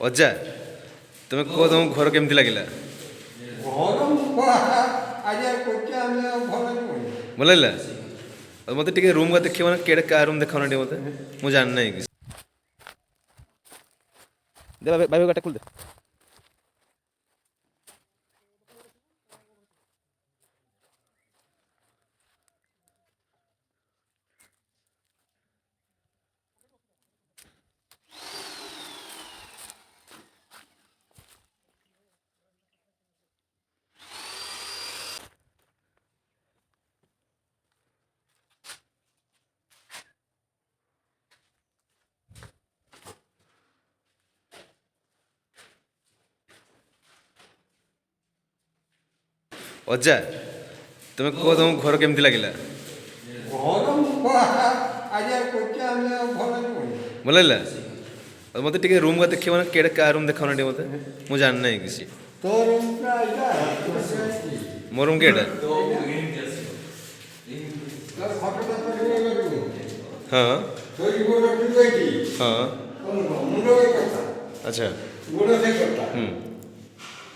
ଅଜା ତୁମେ କୁହ ତୁମ ଘର କେମିତି ଲାଗିଲା? ଭଲ ଲାଗିଲା। ଆଉ ମୋତେ ଟିକେ ରୁମ୍ ଦେଖିବ ନା କେଡ଼େ କାହା ରୁମ୍ ଦେଖାଉନା ଟିକେ ମୋତେ, ମୁଁ ଜାଣିନାହିଁ କିଛି। ଦେ ଭାଇ ଗାଟା ଖୋଲିଦେ। ଅଜା ତୁମେ କୁହ ତୁମ ଘର କେମିତି ଲାଗିଲା? ଭଲ ଲାଗିଲା। ଆଉ ମୋତେ ଟିକେ ରୁମ୍ ଦେଖିବ ନା କେଡ଼େ କାହା ରୁମ୍ ଦେଖାଉନା ଟିକେ ମୋତେ, ମୁଁ ଜାଣିନାହିଁ କିଛି। ମୋ ରୁମ୍ କେଟା? ହଁ ହଁ ଆଚ୍ଛା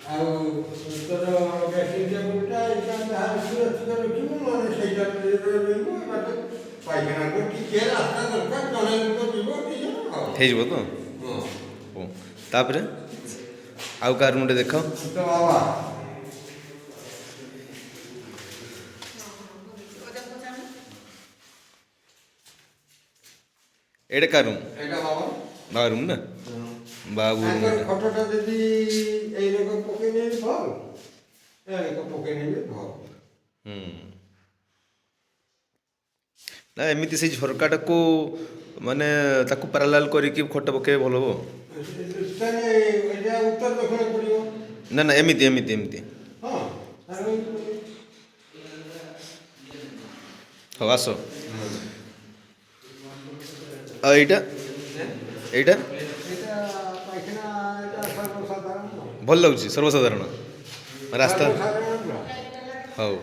ଆଉ ତୋର ଡ୍ରେସିଂ ଟେବୁଲଟା ଏଇଟା ଯାହା ସୁରକ୍ଷିତ ରଖିବୁ, ନହେଲେ ସେଇଟା ରହିବୁ। ପାଇଖାନାକୁ ଟିକେ ରାସ୍ତା ଦରକାର, ଜଣେ ଲୋକ ଯିବ ହେଇଯିବ ତ? ହଉ ତାପରେ ଆଉ କାହା ରୁମ୍ ଟେ ଦେଖ। ବାବା ଏଇଟା କାହା ରୁମ୍? ଏଇଟା ବାବା ବାବା ରୁମ୍ ନା? ବାବୁ ଫଟୋଟା ଯଦି ଏଇ ଲୋକ ପକେଇ ନେବି ଭଲ, ଏ ଲୋକ ପକେଇ ନେବି ଭଲ। ନା ଏମିତି ସେଇ ଝରକାଟାକୁ ମାନେ ତାକୁ ପାରାଲାଲ କରିକି ଖଟ ପକେଇବେ ଭଲ ହବ। ଏଇଟା ଉତ୍ତର ଦକ୍ଷିଣ ପଡ଼ିବ। ନା ନା ଏମିତି ଏମିତି ଏମିତି। ହଁ ହଉ ଆସ। ଆଉ ଏଇଟା ଏଇଟା ଭଲ ଲାଗୁଛି, ସର୍ବସାଧାରଣ ରାସ୍ତା। ହଉ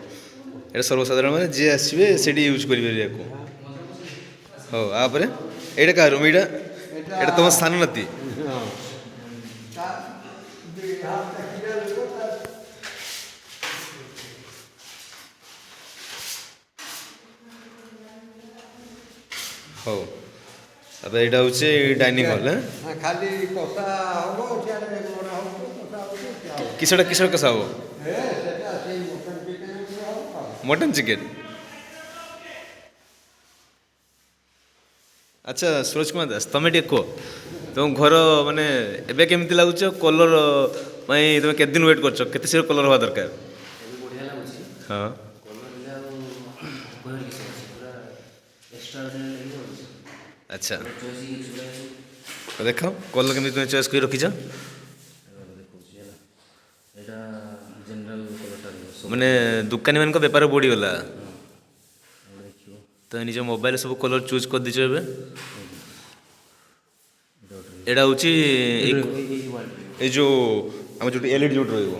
ଏଇଟା ସର୍ବସାଧାରଣ, ମାନେ ଯିଏ ଆସିବେ ସେଠି ୟୁଜ୍ କରିପାରିବେ ୟାକୁ। ହଉ ଆପରେ ଏଇଟା କାହା ରୁମ୍? ଏଇଟା ଏଇଟା ତୁମ ସାନ ନାତି? ହଉ ତାପରେ ଏଇଟା ହେଉଛି ଡାଇନିଂ ହଲ୍। ଖାଲି କଷା ହବ, କିସଟା କିସଟା କଷା ହବ? Mutton chicken. ଆଚ୍ଛା ସୁରଜ କୁମାର ଦାସ, ତମେ ଟିକେ କୁହ ତମ ଘର ମାନେ ଏବେ କେମିତି ଲାଗୁଛି? ଆଉ କଲର୍ ପାଇଁ ତମେ କେତେ ଦିନ ୱେଟ୍ କରୁଛ? କେତେ ଶୀଘ୍ର କଲର୍ ହେବା ଦରକାର? ବଢ଼ିଆ ଲାଗୁଛି। ହଁ କଲର୍ ହେଲେ ଆଉ କହିବାର କିଛି ଅଛି, ପୁରା ଏକ୍ସଟ୍ରା ଅର୍ଡ଼ିନାରୀ ଲାଗିବ। ଆଚ୍ଛା ଚଏସ୍ ଦେଖ କଲର୍ କେମିତି ତୁମେ ଚଏସ୍ କରି ରଖିଛ। ଦେଖାଉଛି ହେଲା, ଏଇଟା ଜେନେରାଲ୍ କଲର୍ଟା ରହିବ। ମାନେ ଦୋକାନୀମାନଙ୍କ ବେପାର ବଢ଼ିଗଲା, ଦେଖିବ ତୁମେ ନିଜ ମୋବାଇଲରେ ସବୁ କଲର୍ ଚୁଜ୍ କରିଦେଇଛ ଏବେ। ଏଇଟା ହେଉଛି ଏଇ ଯେଉଁ ଆମର ଯେଉଁଠି LED ଯେଉଁଠି ରହିବ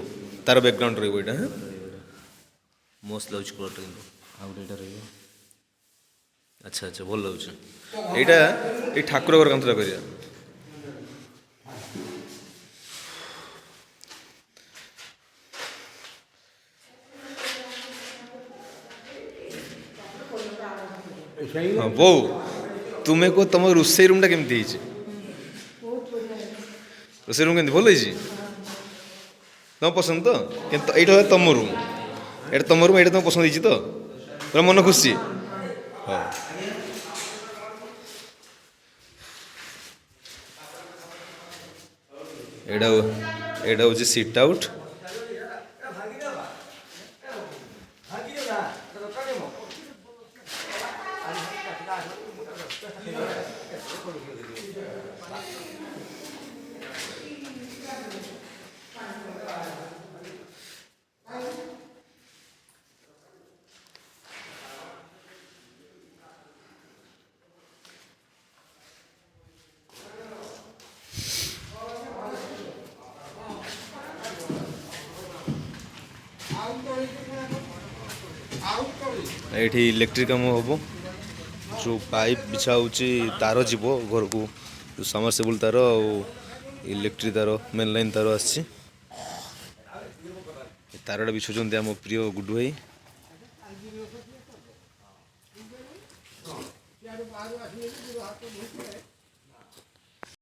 ତାର ବ୍ୟାକ୍ଗ୍ରାଉଣ୍ଡ ରହିବ ଏଇଟା। ମସ୍ତ ଲାଗୁଛି କଲର୍ଟା କିନ୍ତୁ। ଆଉ ଗୋଟେ ଏଇଟା ରହିବ। ଆଚ୍ଛା ଆଚ୍ଛା ଭଲ ଲାଗୁଛି। ଏଇଟା ଏଇ ଠାକୁର ଘର କାନ୍ଥଟା କରିବା। ହଁ ବୋଉ ତୁମେ କୁହ ତମ ରୋଷେଇ ରୁମ୍ଟା କେମିତି ହେଇଛି? ରୋଷେଇ ରୁମ୍ କେମିତି ଭଲ ହେଇଛି? ତମ ପସନ୍ଦ ତ? କିନ୍ତୁ ଏଇଟା ତମ ରୁମ୍, ଏଇଟା ତମ ରୁମ୍, ଏଇଟା ତମ ପସନ୍ଦ ହେଇଛି ତ? ପୁରା ମନ ଖୁସି? ହଉ ଏଇଟା ଏଇଟା ହେଉଛି ସିଟ୍ ଆଉଟ୍। ଏଇଠି ଇଲେକ୍ଟ୍ରିକ୍ କାମ ହେବ, ଯେଉଁ ପାଇପ୍ ବିଛା ହେଉଛି, ତାର ଯିବ ଘରକୁ, ଯେଉଁ ସମରସିବୁଲ୍ ତାର ଆଉ ଇଲେକ୍ଟ୍ରି ତାର ମେନ୍ ଲାଇନ୍ ତାର ଆସିଛି। ଏ ତାରଟା ବିଛୁଛନ୍ତି ଆମ ପ୍ରିୟ ଗୁଡୁ ଭାଇ। ବାହାରୁ ଆସିଲେ